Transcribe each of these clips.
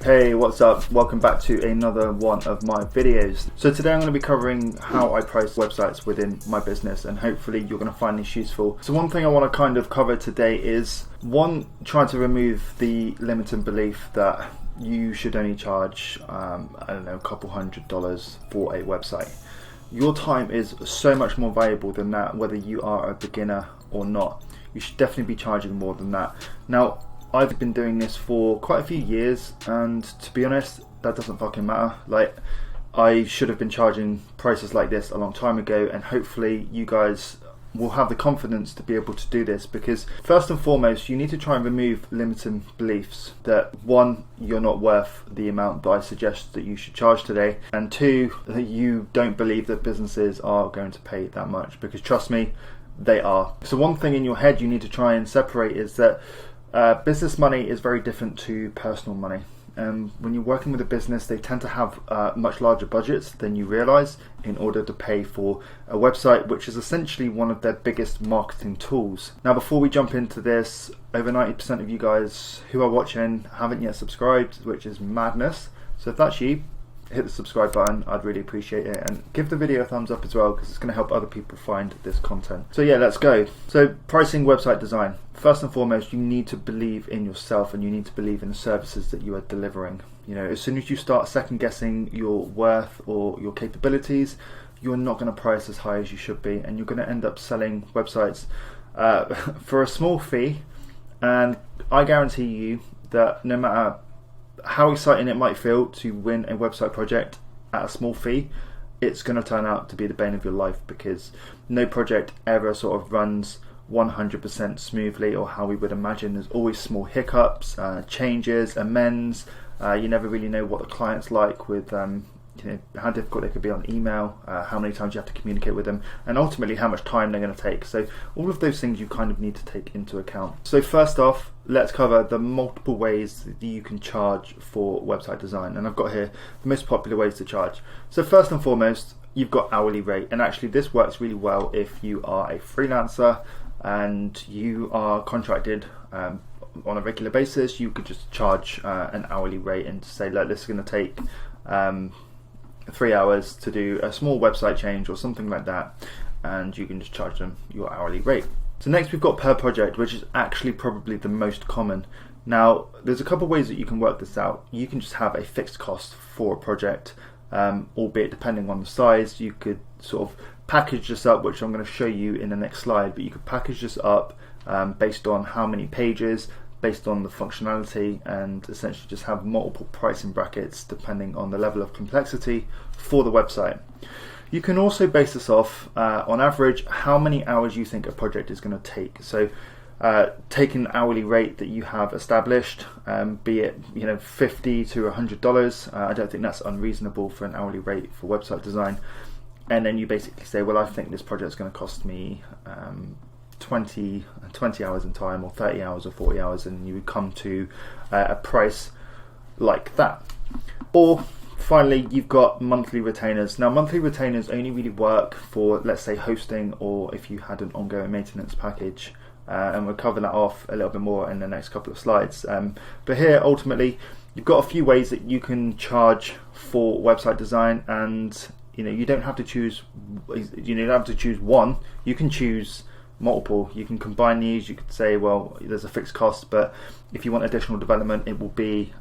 Hey, what's up? Welcome back to another one of my videos. So today I'm going to be covering how I price websites within my business, and hopefully you're going to find this useful. So one thing I want to kind of cover today is one, trying to remove the limiting belief that you should only charge, I don't know, a couple $100 for a website. Your time is so much more valuable than that, whether you are a beginner or not. You should definitely be charging more than that. Now, I've been doing this for quite a few years, and to be honest, that doesn't fucking matter. Like, I should have been charging prices like this a long time ago, and hopefully you guys will have the confidence to be able to do this, because first and foremost, you need to try and remove limiting beliefs that one, you're not worth the amount that I suggest that you should charge today, and two, that you don't believe that businesses are going to pay that much, because trust me, they are. So one thing in your head you need to try and separate is that business money is very different to personal money. When you're working with a business, they tend to have much larger budgets than you realize in order to pay for a website, which is essentially one of their biggest marketing tools. Now, before we jump into this, over 90% of you guys who are watching haven't yet subscribed, which is madness. So if that's you, hit the subscribe button, I'd really appreciate it, and give the video a thumbs up as well, because it's going to help other people find this content. So yeah, let's go. So pricing website design. First and foremost, you need to believe in yourself, and you need to believe in the services that you are delivering. You know, as soon as you start second guessing your worth or your capabilities, you're not going to price as high as you should be, and you're going to end up selling websites for a small fee. And I guarantee you that no matter how exciting it might feel to win a website project at a small fee, it's going to turn out to be the bane of your life, because no project ever sort of runs 100% smoothly or how we would imagine. There's always small hiccups, changes, amends. You never really know what the client's like with how difficult they could be on email, how many times you have to communicate with them, and ultimately how much time they're going to take. So all of those things you kind of need to take into account. So first off, let's cover the multiple ways that you can charge for website design, and I've got here the most popular ways to charge. So first and foremost, you've got hourly rate, and actually this works really well if you are a freelancer and you are contracted on a regular basis. You could just charge an hourly rate and say, look, this is going to take 3 hours to do a small website change or something like that, and you can just charge them your hourly rate. So next we've got per project, which is actually probably the most common. Now, there's a couple of ways that you can work this out. You can just have a fixed cost for a project, albeit depending on the size. You could sort of package this up, which I'm going to show you in the next slide, but you could package this up based on how many pages, based on the functionality, and essentially just have multiple pricing brackets depending on the level of complexity for the website. You can also base this off on average how many hours you think a project is going to take. So take an hourly rate that you have established, be it $50 to $100. I don't think that's unreasonable for an hourly rate for website design. And then you basically say, well, I think this project is going to cost me 20 hours in time, or 30 hours or 40 hours, and you would come to a price like that. Or finally, you've got monthly retainers. Now, monthly retainers only really work for, let's say, hosting, or if you had an ongoing maintenance package, and we'll cover that off a little bit more in the next couple of slides. But here, ultimately, you've got a few ways that you can charge for website design, and you don't have to choose. You don't have to choose one. You can choose multiple. You can combine these. You could say, well, there's a fixed cost, but if you want additional development, it will be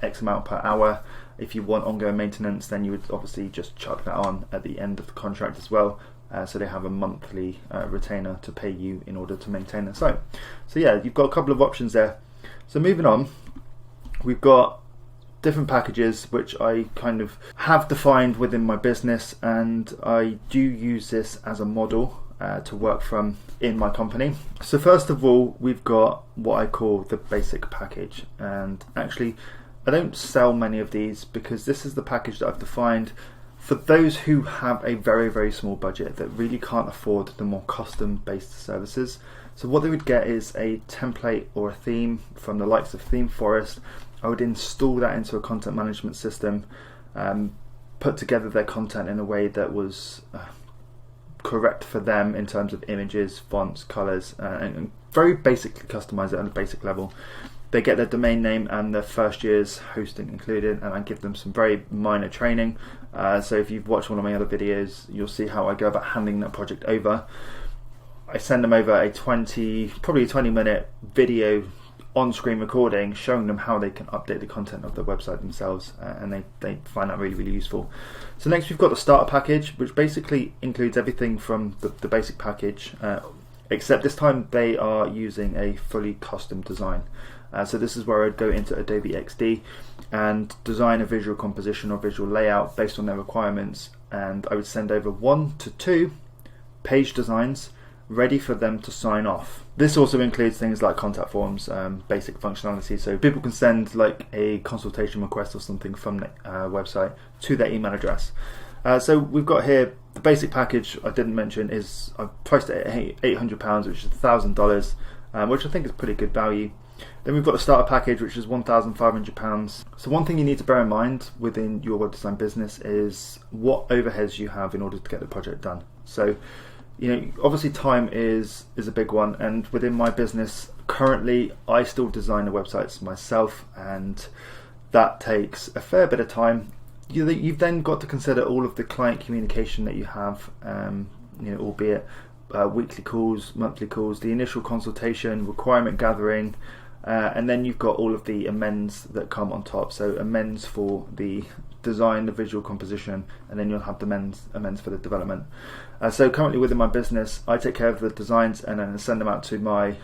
X amount per hour. If you want ongoing maintenance, then you would obviously just chuck that on at the end of the contract as well. So they have a monthly retainer to pay you in order to maintain the site. So yeah, you've got a couple of options there. So moving on, we've got different packages which I kind of have defined within my business, and I do use this as a model to work from in my company. So first of all, we've got what I call the basic package, and actually I don't sell many of these because this is the package that I've defined for those who have a very, very small budget that really can't afford the more custom based services. So what they would get is a template or a theme from the likes of Theme Forest. I would install that into a content management system, put together their content in a way that was correct for them in terms of images, fonts, colors, and very basically customize it on a basic level. They get their domain name and their first year's hosting included, and I give them some very minor training. So if you've watched one of my other videos, you'll see how I go about handing that project over. I send them over probably a 20-minute video on-screen recording showing them how they can update the content of their website themselves, and they find that really, really useful. So next we've got the starter package, which basically includes everything from the basic package, except this time they are using a fully custom design. So this is where I'd go into Adobe XD and design a visual composition or visual layout based on their requirements, and I would send over 1 to 2 page designs ready for them to sign off. This also includes things like contact forms, basic functionality, so people can send like a consultation request or something from the website to their email address. So we've got here the basic package. I didn't mention is I priced it at £800, which is $1,000, which I think is pretty good value. Then we've got the starter package, which is £1,500. So one thing you need to bear in mind within your web design business is what overheads you have in order to get the project done. So, you know, obviously time is a big one, and within my business currently I still design the websites myself, and that takes a fair bit of time. You've then got to consider all of the client communication that you have, you know, albeit weekly calls, monthly calls, the initial consultation, requirement gathering, and then you've got all of the amends that come on top. So amends for the design, the visual composition, and then you'll have the amends for the development. So currently within my business, I take care of the designs and then send them out to my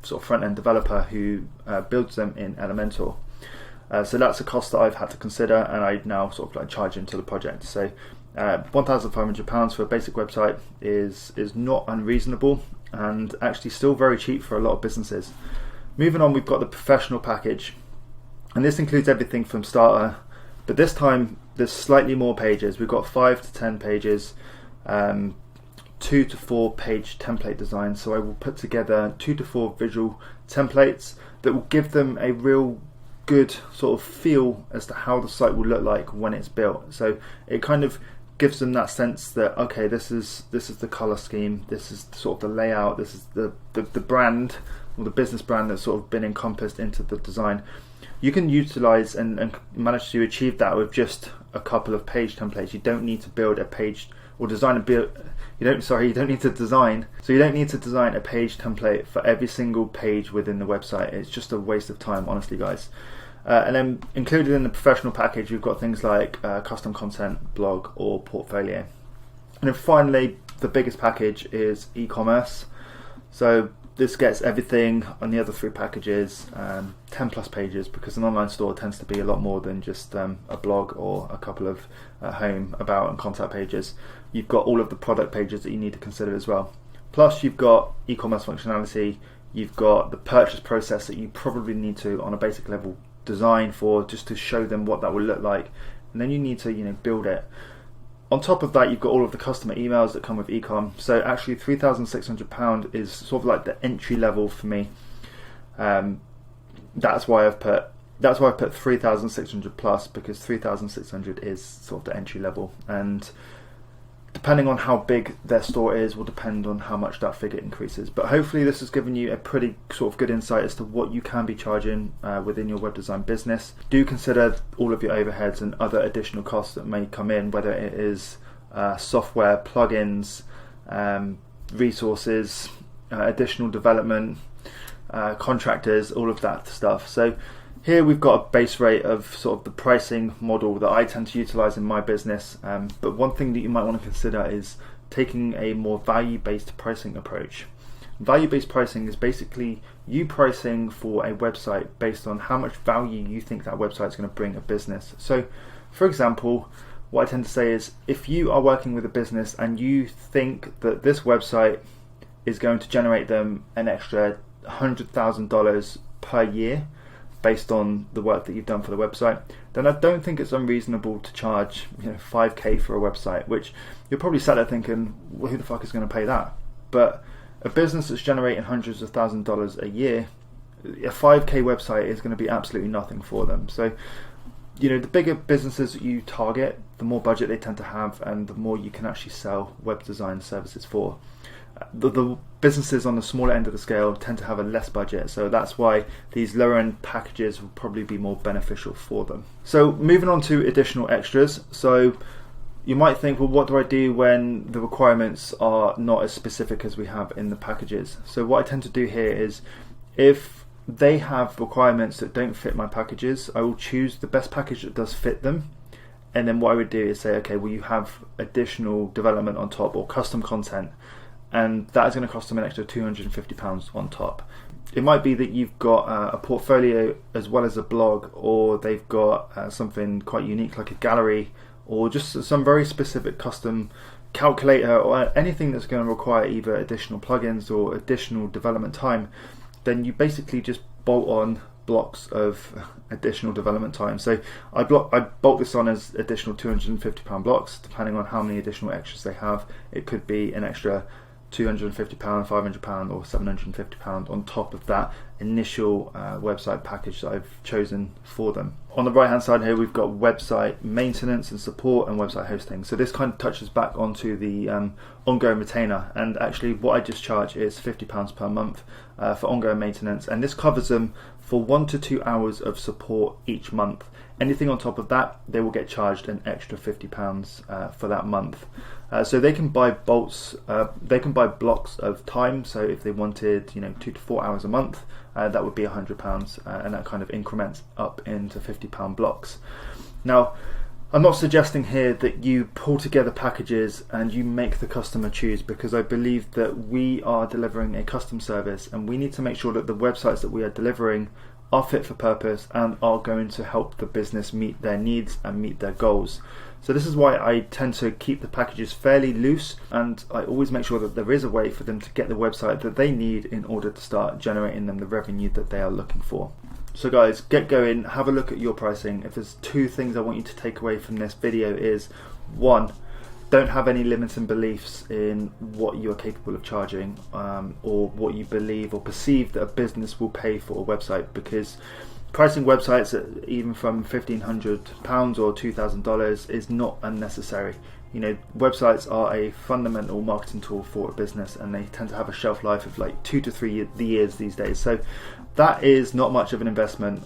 sort of front-end developer who builds them in Elementor. So that's a cost that I've had to consider, and I now sort of like charge into the project. So £1,500 for a basic website is not unreasonable, and actually still very cheap for a lot of businesses. Moving on, we've got the professional package, and this includes everything from starter, but this time there's slightly more pages. We've got 5 to 10 pages, 2 to 4 page template designs. So I will put together 2 to 4 visual templates that will give them a real good sort of feel as to how the site will look like when it's built. So it kind of gives them that sense that, okay, this is the color scheme, this is sort of the layout, this is the brand or the business brand that's sort of been encompassed into the design. You can utilize and manage to achieve that with just a couple of page templates. You don't need to build a page or design a build. You don't need to design. So you don't need to design a page template for every single page within the website. It's just a waste of time, honestly, guys. And then included in the professional package, we've got things like custom content, blog, or portfolio. And then finally, the biggest package is e-commerce. So this gets everything on the other 3 packages, 10 plus pages, because an online store tends to be a lot more than just a blog or a couple of home, about, and contact pages. You've got all of the product pages that you need to consider as well. Plus you've got e-commerce functionality, you've got the purchase process that you probably need to, on a basic level, design for, just to show them what that will look like, and then you need to, you know, build it. On top of that, you've got all of the customer emails that come with ecom. So actually £3,600 is sort of like the entry level for me. That's why I've put 3,600 plus, because 3,600 is sort of the entry level, and depending on how big their store is will depend on how much that figure increases. But hopefully this has given you a pretty sort of good insight as to what you can be charging within your web design business. Do consider all of your overheads and other additional costs that may come in, whether it is software, plugins, resources, additional development, contractors, all of that stuff. So here we've got a base rate of sort of the pricing model that I tend to utilize in my business, but one thing that you might want to consider is taking a more value-based pricing approach. Value-based pricing is basically you pricing for a website based on how much value you think that website is going to bring a business. So for example, what I tend to say is, if you are working with a business and you think that this website is going to generate them an extra $100,000 per year based on the work that you've done for the website, then I don't think it's unreasonable to charge, you know, 5k for a website, which you're probably sat there thinking, well, who the fuck is going to pay that? But a business that's generating hundreds of thousands of dollars a year, a 5k website is going to be absolutely nothing for them. So, you know, the bigger businesses that you target, the more budget they tend to have, and the more you can actually sell web design services for. the businesses on the smaller end of the scale tend to have a less budget, so that's why these lower end packages will probably be more beneficial for them. So moving on to additional extras. So you might think, well, what do I do when the requirements are not as specific as we have in the packages? So what I tend to do here is, if they have requirements that don't fit my packages, I will choose the best package that does fit them. And then what I would do is say, okay, well, you have additional development on top or custom content, and that is going to cost them an extra £250 on top. It might be that you've got a portfolio as well as a blog, or they've got something quite unique like a gallery, or just some very specific custom calculator, or anything that's going to require either additional plugins or additional development time. Then you basically just bolt on blocks of additional development time. So I bolt this on as additional £250 blocks, depending on how many additional extras they have. It could be an extra £250, £500 or £750 on top of that initial website package that I've chosen for them. On the right hand side here, we've got website maintenance and support and website hosting. So this kind of touches back onto the ongoing retainer, and actually what I just charge is £50 per month for ongoing maintenance, and this covers them for 1 to 2 hours of support each month. Anything on top of that, they will get charged an extra £50 for that month. So they can buy they can buy blocks of time. So if they wanted, 2 to 4 hours a month, that would be £100, and that kind of increments up into £50 blocks. Now, I'm not suggesting here that you pull together packages and you make the customer choose, because I believe that we are delivering a custom service, and we need to make sure that the websites that we are delivering are fit for purpose and are going to help the business meet their needs and meet their goals. So this is why I tend to keep the packages fairly loose, and I always make sure that there is a way for them to get the website that they need in order to start generating them the revenue that they are looking for. So guys, get going, have a look at your pricing. If there's 2 things I want you to take away from this video is, 1, don't have any limiting beliefs in what you are capable of charging, or what you believe or perceive that a business will pay for a website, because pricing websites at even from £1,500 or $2,000 is not unnecessary. Websites are a fundamental marketing tool for a business, and they tend to have a shelf life of like 2 to 3 years these days. So that is not much of an investment.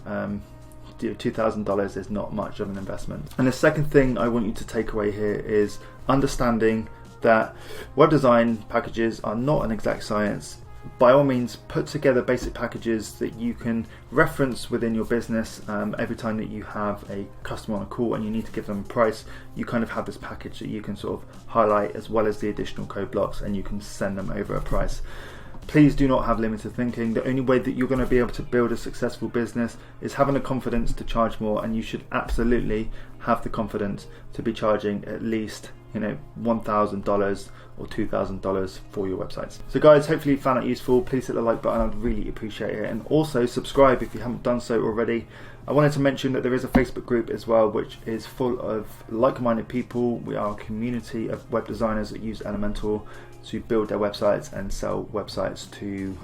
$2,000 is not much of an investment. And the second thing I want you to take away here is understanding that web design packages are not an exact science. By all means, put together basic packages that you can reference within your business. Every time that you have a customer on a call and you need to give them a price, you kind of have this package that you can sort of highlight, as well as the additional code blocks, and you can send them over a price. Please do not have limited thinking. The only way that you're going to be able to build a successful business is having the confidence to charge more, and you should absolutely have the confidence to be charging at least $1,000 or $2,000 for your websites. So guys, hopefully you found that useful. Please hit the like button, I'd really appreciate it, and also subscribe if you haven't done so already. I wanted to mention that there is a Facebook group as well, which is full of like-minded people. We are a community of web designers that use Elementor to build their websites and sell websites to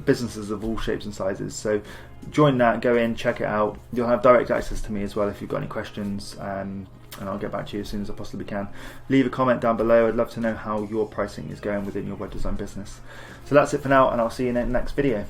businesses of all shapes and sizes. So join that, go in, check it out. You'll have direct access to me as well if you've got any questions, and I'll get back to you as soon as I possibly can. Leave a comment down below. I'd love to know how your pricing is going within your web design business. So that's it for now, and I'll see you in the next video.